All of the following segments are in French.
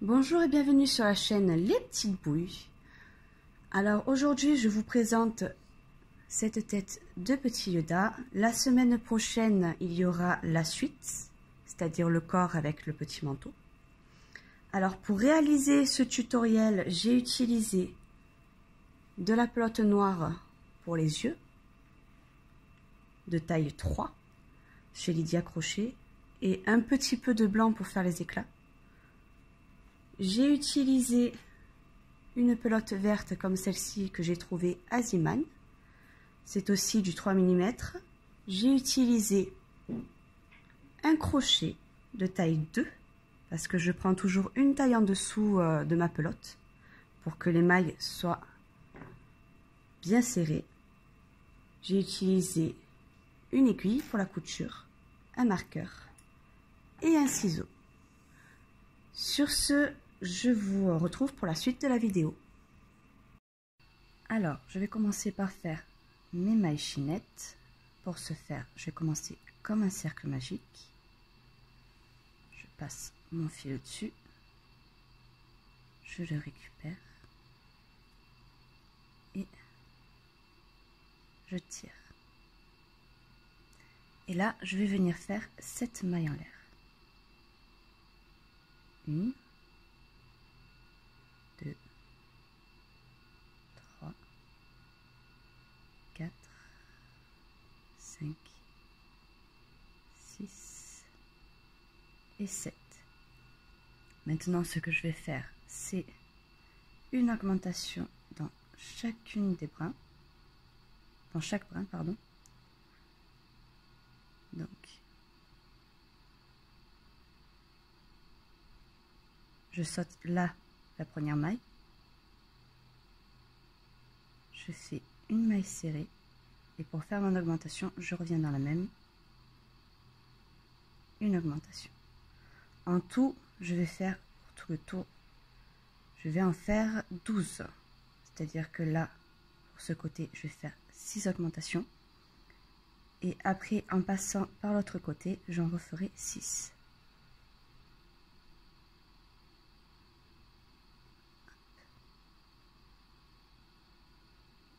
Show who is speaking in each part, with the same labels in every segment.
Speaker 1: Bonjour et bienvenue sur la chaîne Les Petites Bouilles. Alors aujourd'hui je vous présente cette tête de petit Yoda. La semaine prochaine il y aura la suite, c'est-à-dire le corps avec le petit manteau. Alors pour réaliser ce tutoriel, j'ai utilisé de la pelote noire pour les yeux, de taille 3, chez Lydia Crochet, et un petit peu de blanc pour faire les éclats. J'ai utilisé une pelote verte comme celle-ci que j'ai trouvée à Ziman. C'est aussi du 3 mm. J'ai utilisé un crochet de taille 2 parce que je prends toujours une taille en dessous de ma pelote pour que les mailles soient bien serrées. J'ai utilisé une aiguille pour la couture, un marqueur et un ciseau. Sur ce, je vous retrouve pour la suite de la vidéo. Alors, je vais commencer par faire mes mailles chinettes. Pour ce faire, je vais commencer comme un cercle magique. Je passe mon fil au-dessus. Je le récupère. Et je tire. Et là, je vais venir faire 7 mailles en l'air. 1, 2, 3, 4, 5, 6 et 7. Maintenant, ce que je vais faire, c'est une augmentation dans chacune des brins, dans chaque brin, pardon. Donc, je saute là la première maille, je fais une maille serrée et pour faire mon augmentation, je reviens dans la même, une augmentation. En tout, je vais faire pour tout le tour, je vais en faire 12, c'est-à-dire que là, pour ce côté, je vais faire 6 augmentations et après, en passant par l'autre côté, j'en referai 6.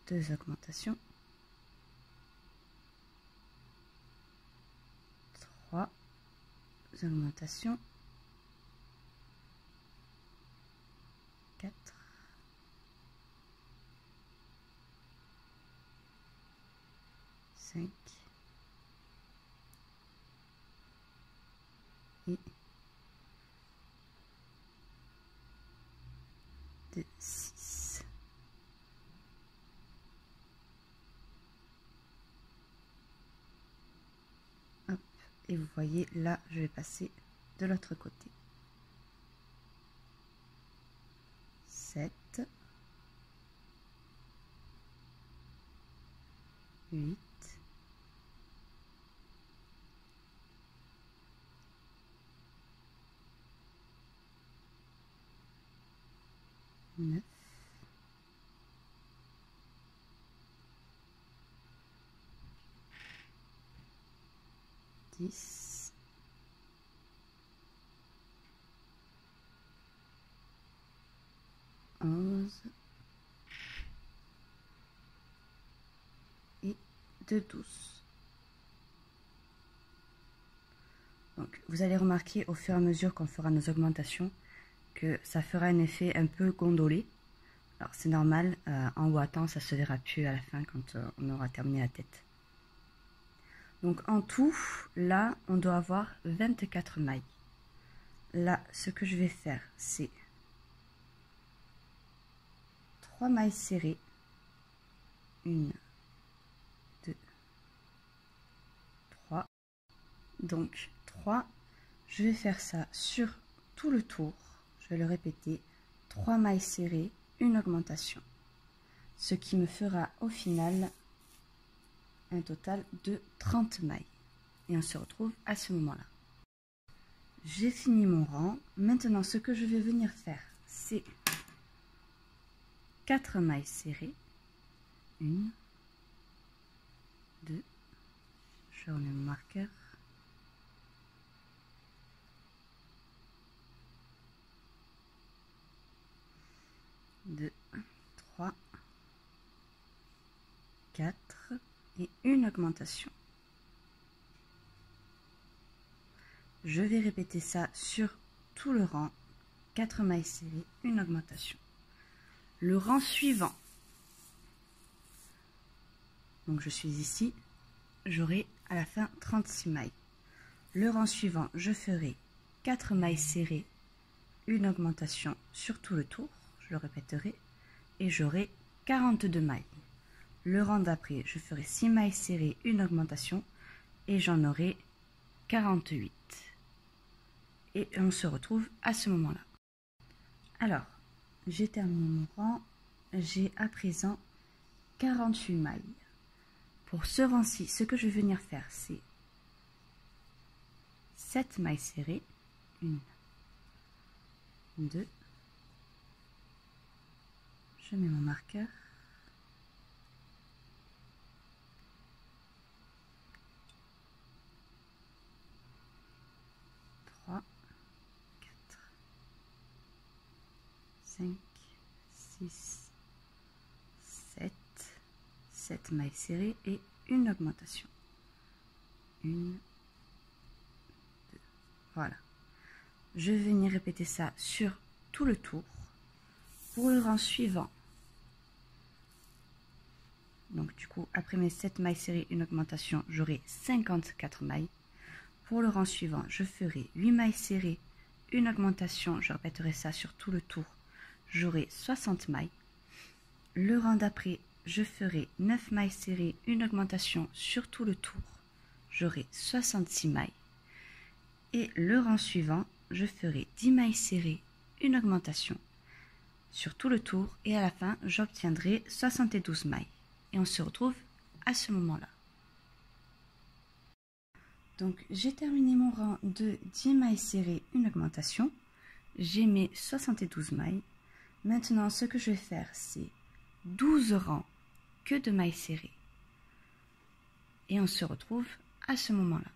Speaker 1: Deux augmentations, 3 augmentations, 4, 5 et 6. Hop, et vous voyez là, je vais passer de l'autre côté. 7, 8, 9, 10, 11 et de 12. Donc vous allez remarquer au fur et à mesure qu'on fera nos augmentations que ça fera un effet un peu gondolé. Alors c'est normal, en ouatant ça se verra plus à la fin quand on aura terminé la tête. Donc en tout, là on doit avoir 24 mailles. Là ce que je vais faire c'est 3 mailles serrées, 1, 2, 3, donc 3, je vais faire ça sur tout le tour, je vais le répéter, 3 mailles serrées, une augmentation, ce qui me fera au final un total de 30 mailles, et on se retrouve à ce moment-là. J'ai fini mon rang, maintenant ce que je vais venir faire, c'est 4 mailles serrées, 1, 2, je remets mon marqueur, 3, 4 et une augmentation. Je vais répéter ça sur tout le rang, 4 mailles serrées, une augmentation. Le rang suivant, donc je suis ici, j'aurai à la fin 36 mailles. Le rang suivant, je ferai 4 mailles serrées, une augmentation sur tout le tour, je le répéterai, et j'aurai 42 mailles. Le rang d'après, je ferai 6 mailles serrées, une augmentation, et j'en aurai 48. Et on se retrouve à ce moment-là. Alors, j'ai terminé mon rang, j'ai à présent 48 mailles. Pour ce rang-ci, ce que je vais venir faire, c'est 7 mailles serrées, 1, 2, je mets mon marqueur, 3, 4, 5, 6, 7, 7 mailles serrées et une augmentation. 1, 2, voilà. Je vais venir répéter ça sur tout le tour. Pour le rang suivant, donc du coup, après mes 7 mailles serrées, une augmentation, j'aurai 54 mailles. Pour le rang suivant, je ferai 8 mailles serrées, une augmentation, je répéterai ça sur tout le tour, j'aurai 60 mailles. Le rang d'après, je ferai 9 mailles serrées, une augmentation sur tout le tour, j'aurai 66 mailles. Et le rang suivant, je ferai 10 mailles serrées, une augmentation sur tout le tour, et à la fin, j'obtiendrai 72 mailles. Et on se retrouve à ce moment-là. Donc, j'ai terminé mon rang de 10 mailles serrées, une augmentation. J'ai mes 72 mailles. Maintenant, ce que je vais faire, c'est 12 rangs que de mailles serrées. Et on se retrouve à ce moment-là.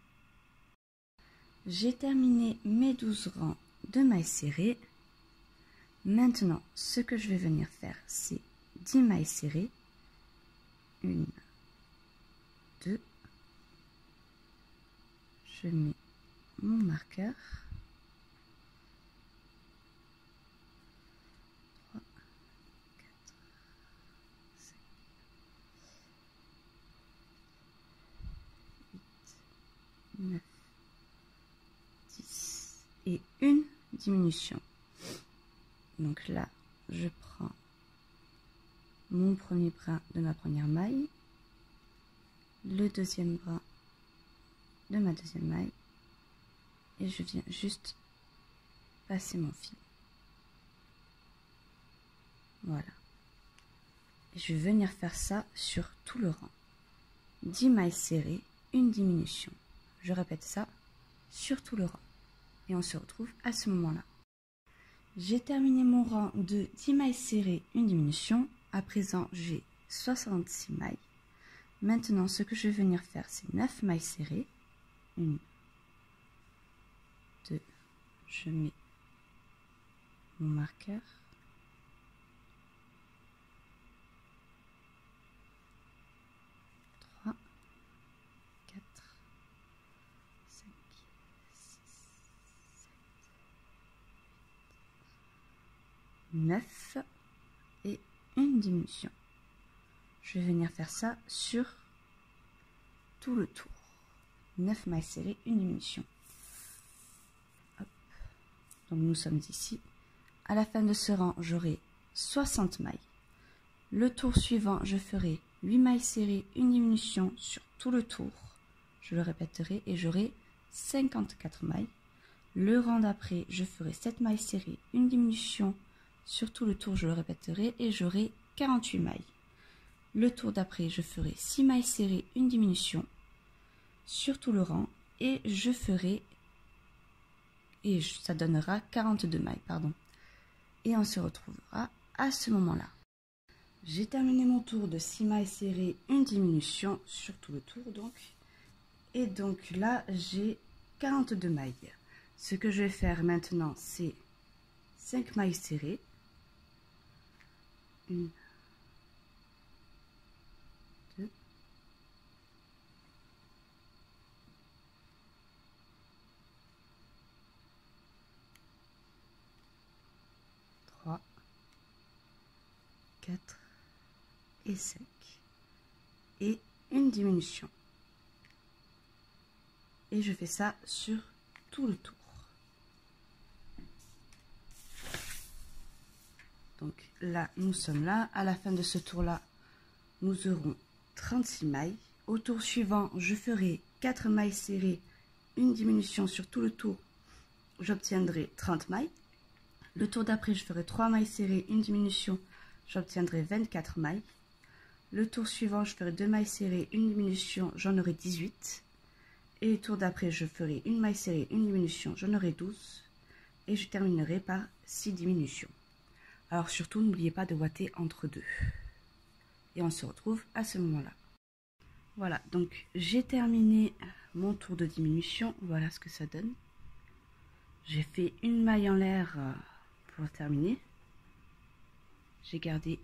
Speaker 1: J'ai terminé mes 12 rangs de mailles serrées. Maintenant, ce que je vais venir faire, c'est 10 mailles serrées. 1, 2, je mets mon marqueur. 3, 4, 5, 8, 9, 10 et une diminution. Donc là, je prends mon premier brin de ma première maille, le deuxième brin de ma deuxième maille, et je viens juste passer mon fil. Voilà. Et je vais venir faire ça sur tout le rang. 10 mailles serrées, une diminution. Je répète ça sur tout le rang. Et on se retrouve à ce moment-là. J'ai terminé mon rang de 10 mailles serrées, une diminution. À présent, j'ai 66 mailles. Maintenant, ce que je vais venir faire, c'est 9 mailles serrées. 1, 2, je mets mon marqueur. 3, 4, 5, 6, 7, 9 et une diminution. Je vais venir faire ça sur tout le tour. 9 mailles serrées, une diminution. Hop. Donc nous sommes ici. À la fin de ce rang, j'aurai 60 mailles. Le tour suivant, je ferai 8 mailles serrées, une diminution sur tout le tour. Je le répéterai et j'aurai 54 mailles. Le rang d'après, je ferai 7 mailles serrées, une diminution sur tout le tour, je le répéterai et j'aurai 48 mailles. Le tour d'après, je ferai 6 mailles serrées, une diminution sur tout le rang et je ferai, et ça donnera 42 mailles, pardon. Et on se retrouvera à ce moment-là. J'ai terminé mon tour de 6 mailles serrées, une diminution sur tout le tour donc. Et donc là, j'ai 42 mailles. Ce que je vais faire maintenant, c'est 5 mailles serrées. 1, 2, 4 et 5 et une diminution. Et je fais ça sur tout le tour. Donc là, nous sommes là. À la fin de ce tour-là, nous aurons 36 mailles. Au tour suivant, je ferai 4 mailles serrées, une diminution sur tout le tour. J'obtiendrai 30 mailles. Le tour d'après, je ferai 3 mailles serrées, une diminution. J'obtiendrai 24 mailles. Le tour suivant, je ferai 2 mailles serrées, une diminution. J'en aurai 18. Et le tour d'après, je ferai une maille serrée, une diminution, j'en aurai 12. Et je terminerai par 6 diminutions. Alors surtout, n'oubliez pas de ouater entre deux. Et on se retrouve à ce moment-là. Voilà, donc j'ai terminé mon tour de diminution. Voilà ce que ça donne. J'ai fait une maille en l'air pour terminer. J'ai gardé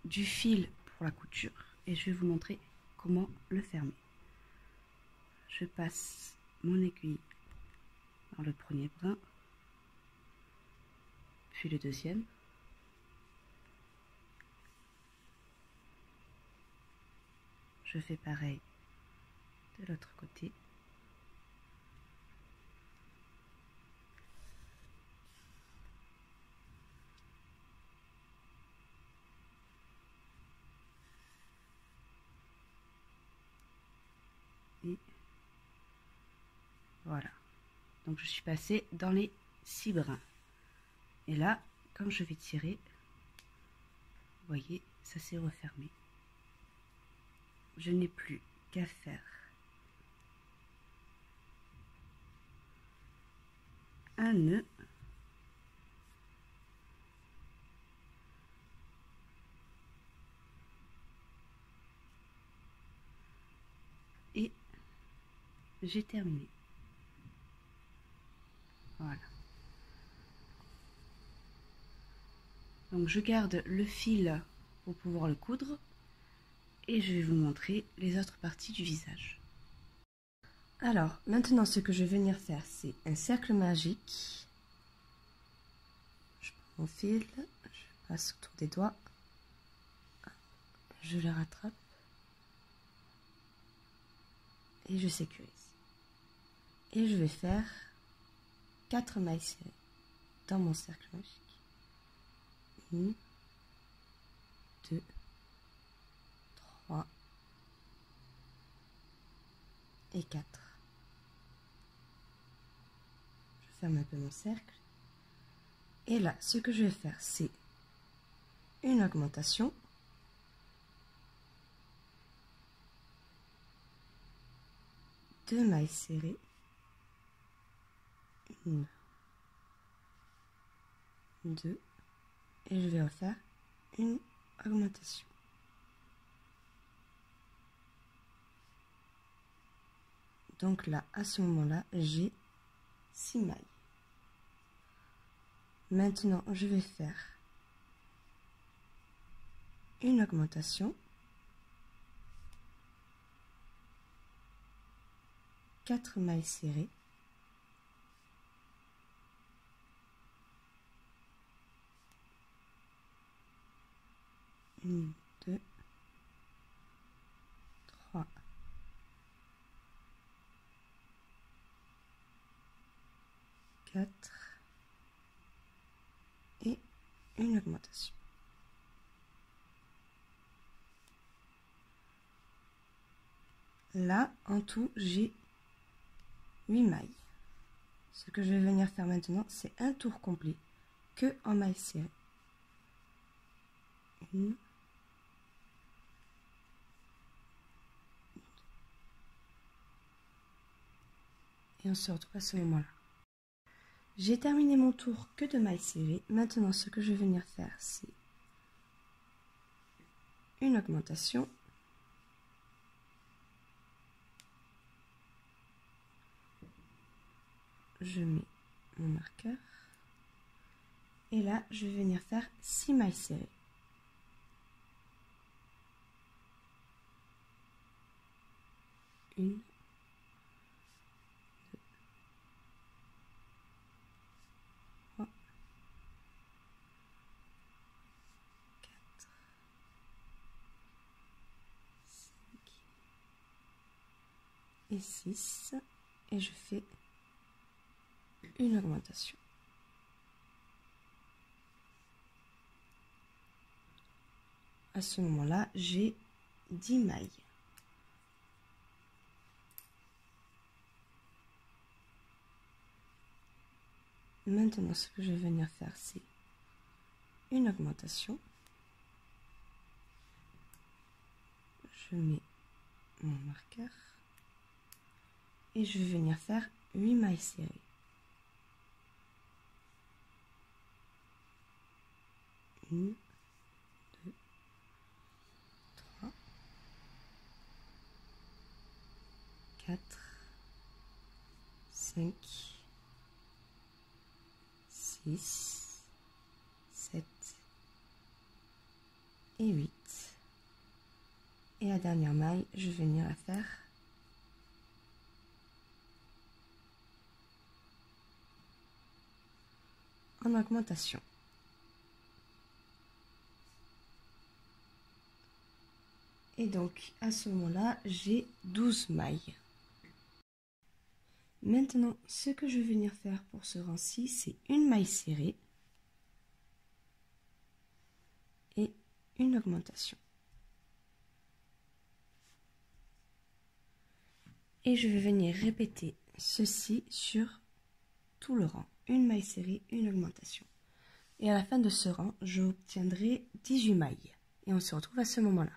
Speaker 1: du fil pour la couture. Et je vais vous montrer comment le fermer. Je passe mon aiguille dans le premier brin, puis le deuxième. Je fais pareil de l'autre côté. Et voilà. Donc je suis passée dans les 6 brins. Et là, quand je vais tirer, vous voyez, ça s'est refermé. Je n'ai plus qu'à faire un nœud et j'ai terminé. Voilà. Donc je garde le fil pour pouvoir le coudre et je vais vous montrer les autres parties du visage. Alors maintenant ce que je vais venir faire, c'est un cercle magique. Je prends mon fil, je passe autour des doigts, je le rattrape et je sécurise. Et je vais faire 4 mailles serrées dans mon cercle magique. 1, 2, 3 et 4. Je ferme un peu mon cercle. Et là, ce que je vais faire, c'est une augmentation. Deux mailles serrées. 1, 2. Et je vais refaire une augmentation. Donc là, à ce moment-là, j'ai 6 mailles. Maintenant, je vais faire une augmentation. 4 mailles serrées. 1, 2, 3, 4 et une augmentation. Là, en tout, j'ai 8 mailles. Ce que je vais venir faire maintenant, c'est un tour complet que en mailles serrées. 1, et on se retrouve à ce moment-là. J'ai terminé mon tour que de mailles serrées. Maintenant, ce que je vais venir faire, c'est une augmentation. Je mets mon marqueur. Et là, je vais venir faire 6 mailles serrées. 1, 2, 3, 4 et 6 et je fais une augmentation. À ce moment-là, j'ai 10 mailles. Maintenant, ce que je vais venir faire, c'est une augmentation. Je mets mon marqueur et je vais venir faire 8 mailles serrées. 1, 2, 3, 4, 5, 6, 7 et 8. Et la dernière maille, je vais venir la faire en augmentation. Et donc, à ce moment-là, j'ai 12 mailles. Maintenant, ce que je vais venir faire pour ce rang-ci, c'est une maille serrée et une augmentation. Et je vais venir répéter ceci sur tout le rang. Une maille serrée, une augmentation. Et à la fin de ce rang, j'obtiendrai 18 mailles. Et on se retrouve à ce moment-là.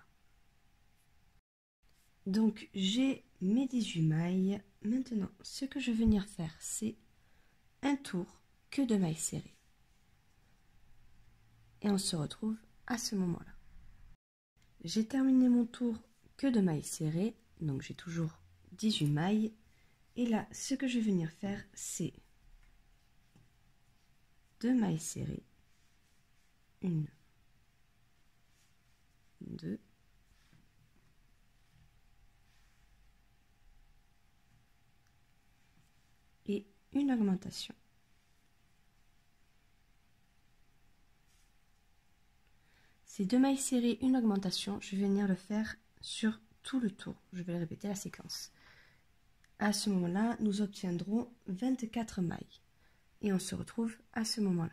Speaker 1: Donc, j'ai mes 18 mailles. Maintenant, ce que je vais venir faire, c'est un tour que de mailles serrées. Et on se retrouve à ce moment-là. J'ai terminé mon tour que de mailles serrées. Donc, j'ai toujours 18 mailles. Et là, ce que je vais venir faire, c'est 2 mailles serrées. 1, 2, et une augmentation. Ces 2 mailles serrées, une augmentation, je vais venir le faire sur tout le tour. Je vais répéter la séquence. À ce moment-là, nous obtiendrons 24 mailles. Et on se retrouve à ce moment-là.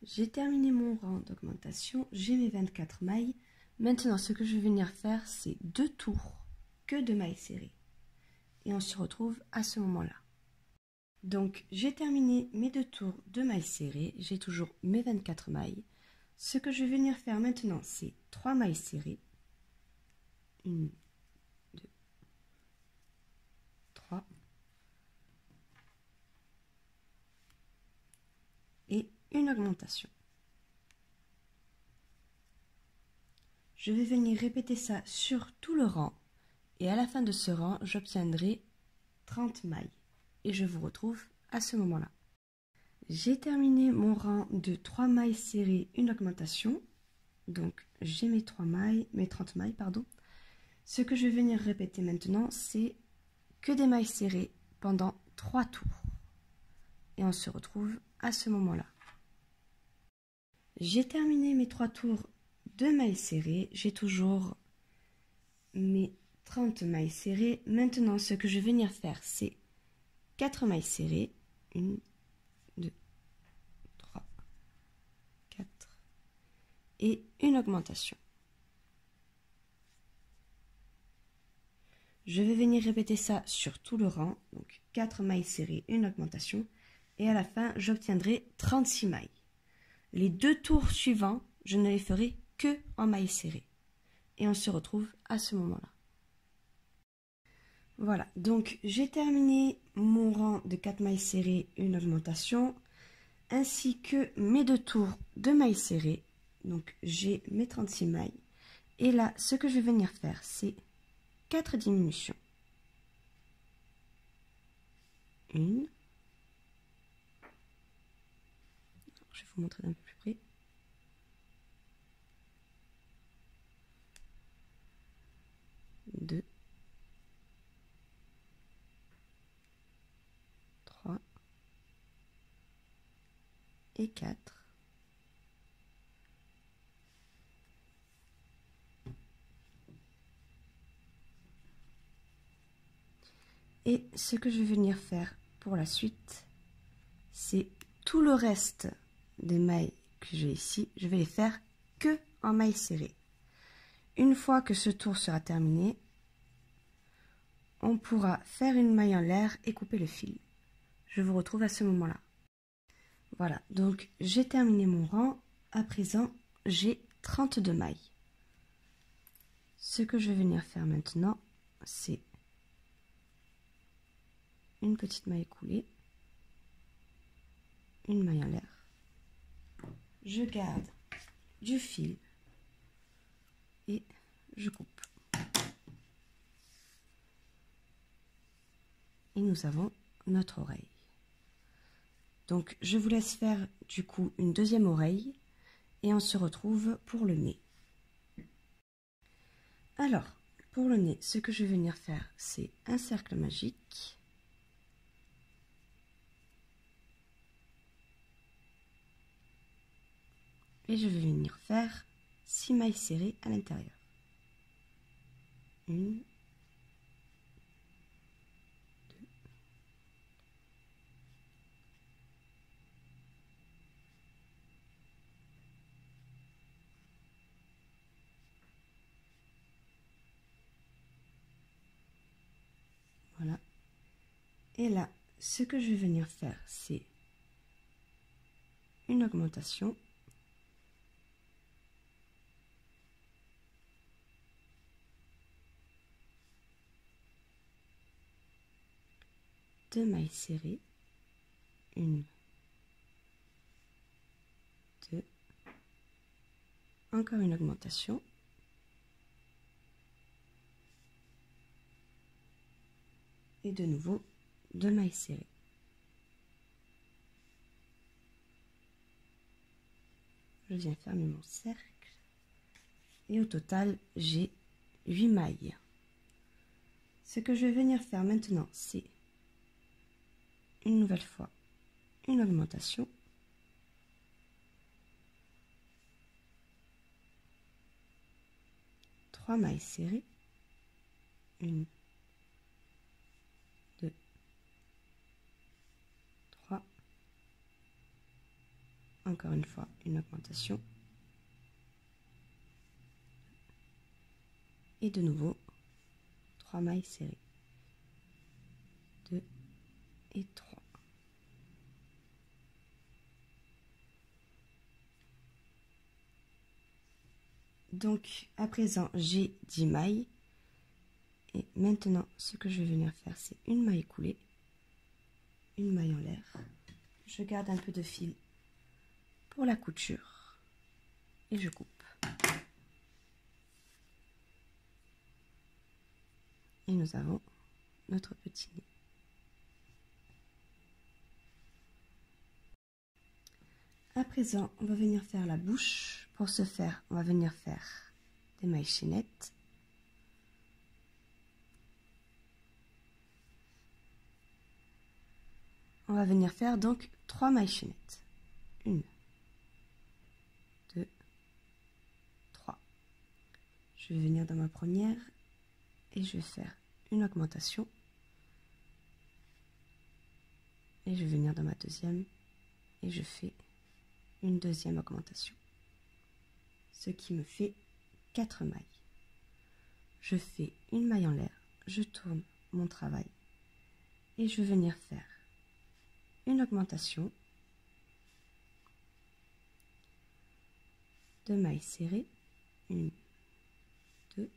Speaker 1: J'ai terminé mon rang d'augmentation, j'ai mes 24 mailles. Maintenant, ce que je vais venir faire, c'est 2 tours que de mailles serrées. Et on se retrouve à ce moment-là. Donc, j'ai terminé mes 2 tours de mailles serrées. J'ai toujours mes 24 mailles. Ce que je vais venir faire maintenant, c'est 3 mailles serrées. 1, 2, 3. Et une augmentation. Je vais venir répéter ça sur tout le rang. Et à la fin de ce rang, j'obtiendrai 30 mailles. Et je vous retrouve à ce moment-là. J'ai terminé mon rang de 3 mailles serrées, une augmentation. Donc, j'ai mes 3 mailles, mes 30 mailles, pardon. Ce que je vais venir répéter maintenant, c'est que des mailles serrées pendant 3 tours. Et on se retrouve à ce moment-là. J'ai terminé mes 3 tours de mailles serrées. J'ai toujours mes 30 mailles serrées. Maintenant, ce que je vais venir faire, c'est 4 mailles serrées. 1, 2, 3, 4. Et une augmentation. Je vais venir répéter ça sur tout le rang. Donc 4 mailles serrées, une augmentation. Et à la fin, j'obtiendrai 36 mailles. Les 2 tours suivants, je ne les ferai que en mailles serrées. Et on se retrouve à ce moment-là. Voilà, donc j'ai terminé mon rang de 4 mailles serrées, une augmentation, ainsi que mes 2 tours de mailles serrées. Donc j'ai mes 36 mailles. Et là, ce que je vais venir faire, c'est 4 diminutions. 1. Je vais vous montrer d'un peu plus près. 2. 3. Et 4. Et ce que je vais venir faire pour la suite, c'est tout le reste des mailles que j'ai ici, je vais les faire que en mailles serrées. Une fois que ce tour sera terminé, on pourra faire une maille en l'air et couper le fil. Je vous retrouve à ce moment-là. Voilà, donc j'ai terminé mon rang. À présent, j'ai 32 mailles. Ce que je vais venir faire maintenant, c'est une petite maille coulée, une maille en l'air. Je garde du fil et je coupe. Et nous avons notre oreille. Donc je vous laisse faire du coup une deuxième oreille et on se retrouve pour le nez. Alors, pour le nez, ce que je vais venir faire, c'est un cercle magique. Et je vais venir faire 6 mailles serrées à l'intérieur. 1, 2, voilà. Et là, ce que je vais venir faire, c'est une augmentation. Deux mailles serrées. 1, 2. Encore une augmentation. Et de nouveau, 2 mailles serrées. Je viens fermer mon cercle. Et au total, j'ai 8 mailles. Ce que je vais venir faire maintenant, c'est une nouvelle fois une augmentation. Trois mailles serrées. 1, 2, 3. Encore une fois, une augmentation. Et de nouveau, 3 mailles serrées. 2 et 3. Donc, à présent, j'ai 10 mailles. Et maintenant, ce que je vais venir faire, c'est une maille coulée, une maille en l'air. Je garde un peu de fil pour la couture et je coupe. Et nous avons notre petit nez. À présent, on va venir faire la bouche. Pour ce faire, on va venir faire des mailles chaînettes. On va venir faire donc 3 mailles chaînettes. 1, 2, 3. Je vais venir dans ma première et je vais faire une augmentation. Et je vais venir dans ma deuxième et je fais une deuxième augmentation. Ce qui me fait 4 mailles. Je fais une maille en l'air, je tourne mon travail et je vais venir faire une augmentation, 2 mailles serrées, 1, 2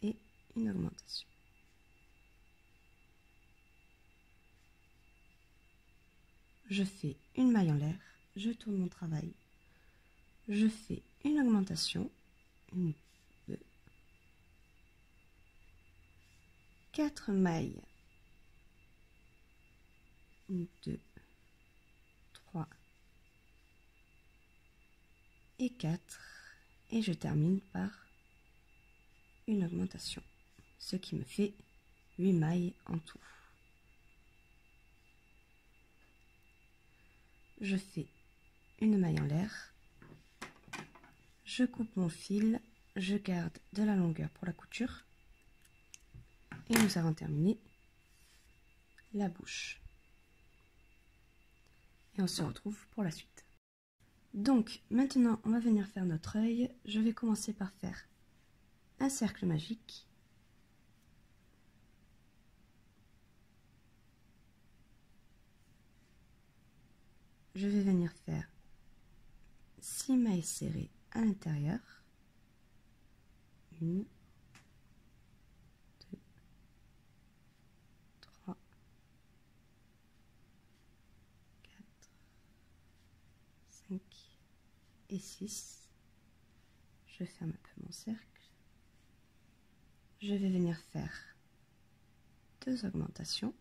Speaker 1: et une augmentation. Je fais une maille en l'air, je tourne mon travail, je fais une augmentation, 1, 2, 4 mailles, 1, 2, 3 et 4 et je termine par une augmentation, ce qui me fait 8 mailles en tout. Je fais une maille en l'air, je coupe mon fil, je garde de la longueur pour la couture et nous avons terminé la bouche. Et on se retrouve pour la suite. Donc maintenant on va venir faire notre œil. Je vais commencer par faire un cercle magique. Je vais venir faire 6 mailles serrées à l'intérieur. 1, 2, 3, 4, 5 et 6. Je ferme un peu mon cercle. Je vais venir faire 2 augmentations.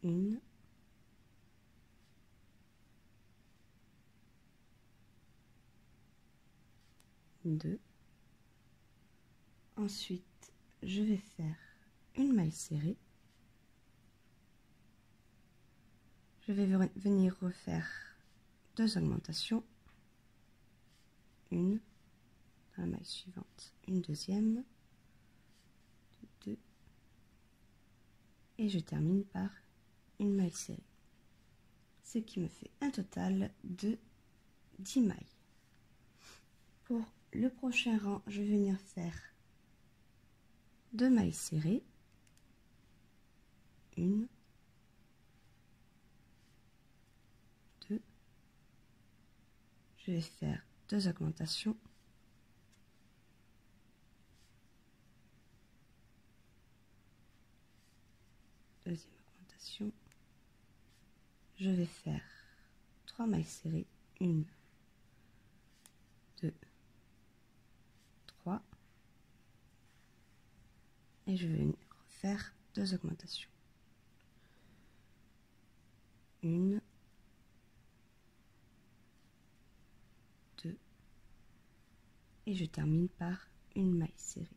Speaker 1: Une, deux. Ensuite, je vais faire une maille serrée. Je vais venir refaire 2 augmentations. Une dans la maille suivante, une deuxième, 2, et je termine par une maille serrée. Ce qui me fait un total de 10 mailles. Pour le prochain rang, je vais venir faire 2 mailles serrées. 1, 2. Je vais faire 2 augmentations. Deuxième augmentation. Je vais faire 3 mailles serrées. 1, 2, 3. Et je vais faire 2 augmentations. 1, 2. Et je termine par une maille serrée.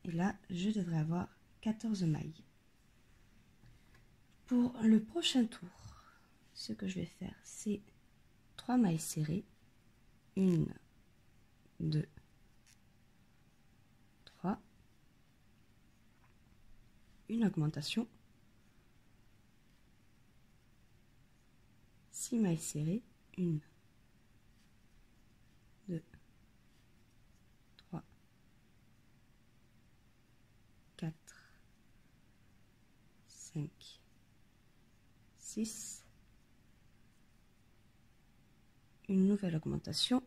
Speaker 1: Et là, je devrais avoir 14 mailles. Pour le prochain tour, ce que je vais faire, c'est 3 mailles serrées. 1, 2, 3. Une augmentation. 6 mailles serrées. 1, 2, 3, 4, 5, 6. Une nouvelle augmentation.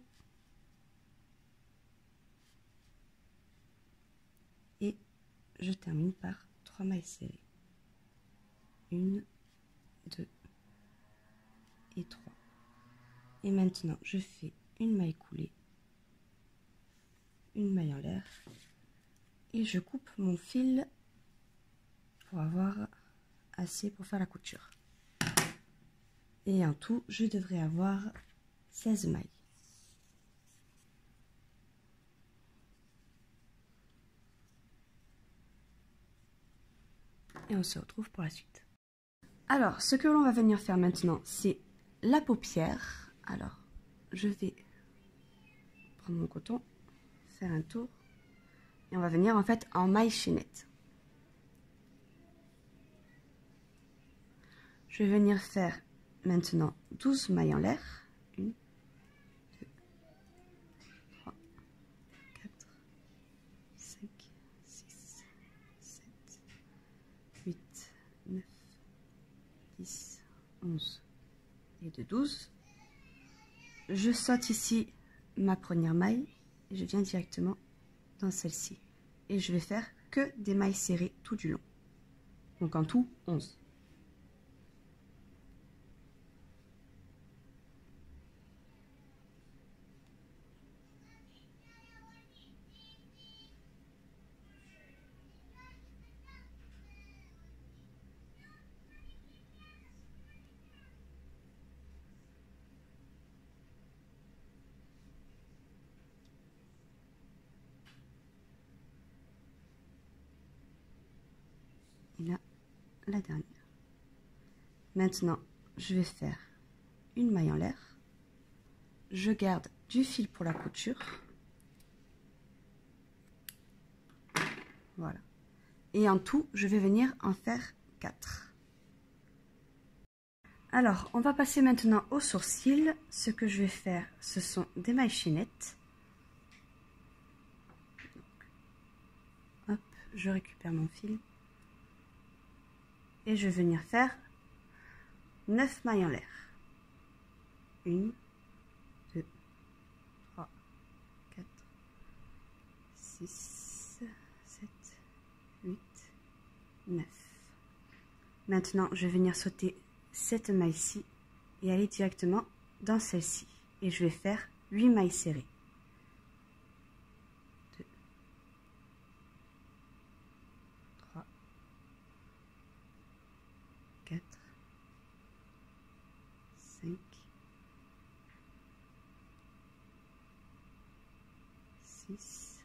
Speaker 1: Et je termine par 3 mailles serrées. 1, 2 et 3. Et maintenant, je fais une maille coulée, une maille en l'air, et je coupe mon fil pour avoir assez pour faire la couture. Et en tout, je devrais avoir 16 mailles. Et on se retrouve pour la suite. Alors, ce que l'on va venir faire maintenant, c'est la paupière. Alors, je vais prendre mon coton, faire un tour, et on va venir en fait en maille chaînette. Je vais venir faire maintenant 12 mailles en l'air. 1, 2, 3, 4, 5, 6, 7, 8, 9, 10, 11 et de 12. Je saute ici ma première maille et je viens directement dans celle-ci. Et je vais faire que des mailles serrées tout du long. Donc en tout, 11. la dernière. Maintenant, je vais faire une maille en l'air. Je garde du fil pour la couture. Voilà. Et en tout, je vais venir en faire 4. Alors, on va passer maintenant aux sourcils. Ce que je vais faire, ce sont des mailles chaînettes. Hop, je récupère mon fil. Et je vais venir faire 9 mailles en l'air. 1, 2, 3, 4, 6, 7, 8, 9. Maintenant, je vais venir sauter cette maille-ci et aller directement dans celle-ci. Et je vais faire 8 mailles serrées. 2, 3, 4, 5, 6,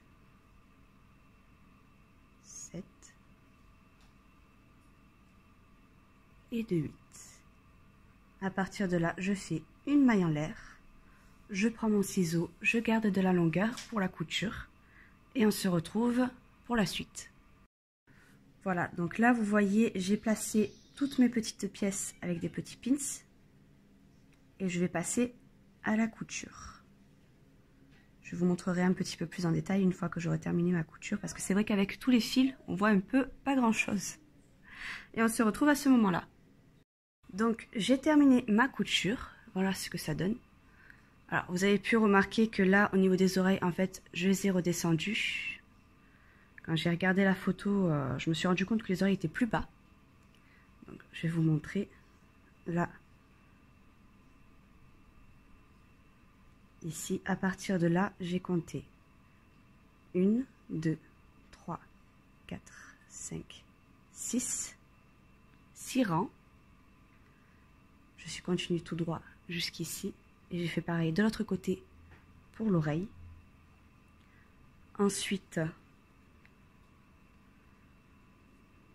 Speaker 1: 7 et de 8. À partir de là, je fais une maille en l'air, je prends mon ciseau, je garde de la longueur pour la couture et on se retrouve pour la suite. Voilà, donc là vous voyez, j'ai placé toutes mes petites pièces avec des petits pins et je vais passer à la couture. Je vous montrerai un petit peu plus en détail une fois que j'aurai terminé ma couture parce que c'est vrai qu'avec tous les fils, on voit un peu pas grand chose. Et on se retrouve à ce moment-là. Donc j'ai terminé ma couture, voilà ce que ça donne. Alors vous avez pu remarquer que là au niveau des oreilles en fait je les ai redescendues. Quand j'ai regardé la photo je me suis rendu compte que les oreilles étaient plus bas. Donc je vais vous montrer là. Ici à partir de là j'ai compté 1, 2, 3, 4, 5, 6 rangs. Je suis continue tout droit jusqu'ici et j'ai fait pareil de l'autre côté pour l'oreille. Ensuite,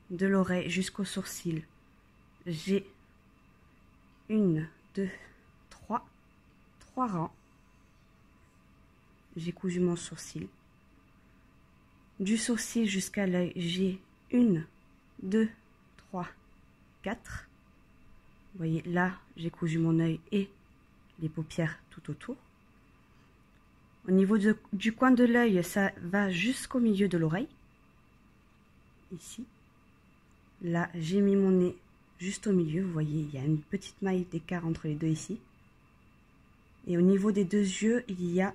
Speaker 1: de l'oreille jusqu'au sourcil, j'ai 1, 2, 3 rangs. J'ai cousu mon sourcil. Du sourcil jusqu'à l'œil, j'ai 1, 2, 3, 4. Vous voyez, là, j'ai cousu mon œil et les paupières tout autour. Au niveau du coin de l'œil, ça va jusqu'au milieu de l'oreille. Ici. Là, j'ai mis mon nez juste au milieu. Vous voyez, il y a une petite maille d'écart entre les deux ici. Et au niveau des deux yeux, il y a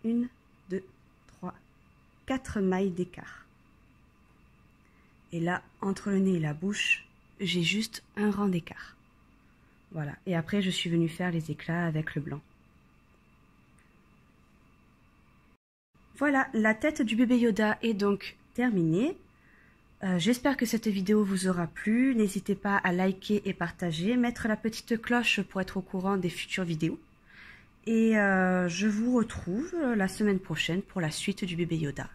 Speaker 1: 1, 2, 3, 4 mailles d'écart. Et là, entre le nez et la bouche, j'ai juste un rang d'écart. Voilà, et après je suis venue faire les éclats avec le blanc. Voilà, la tête du bébé Yoda est donc terminée. J'espère que cette vidéo vous aura plu. N'hésitez pas à liker et partager, mettre la petite cloche pour être au courant des futures vidéos. Et je vous retrouve la semaine prochaine pour la suite du bébé Yoda.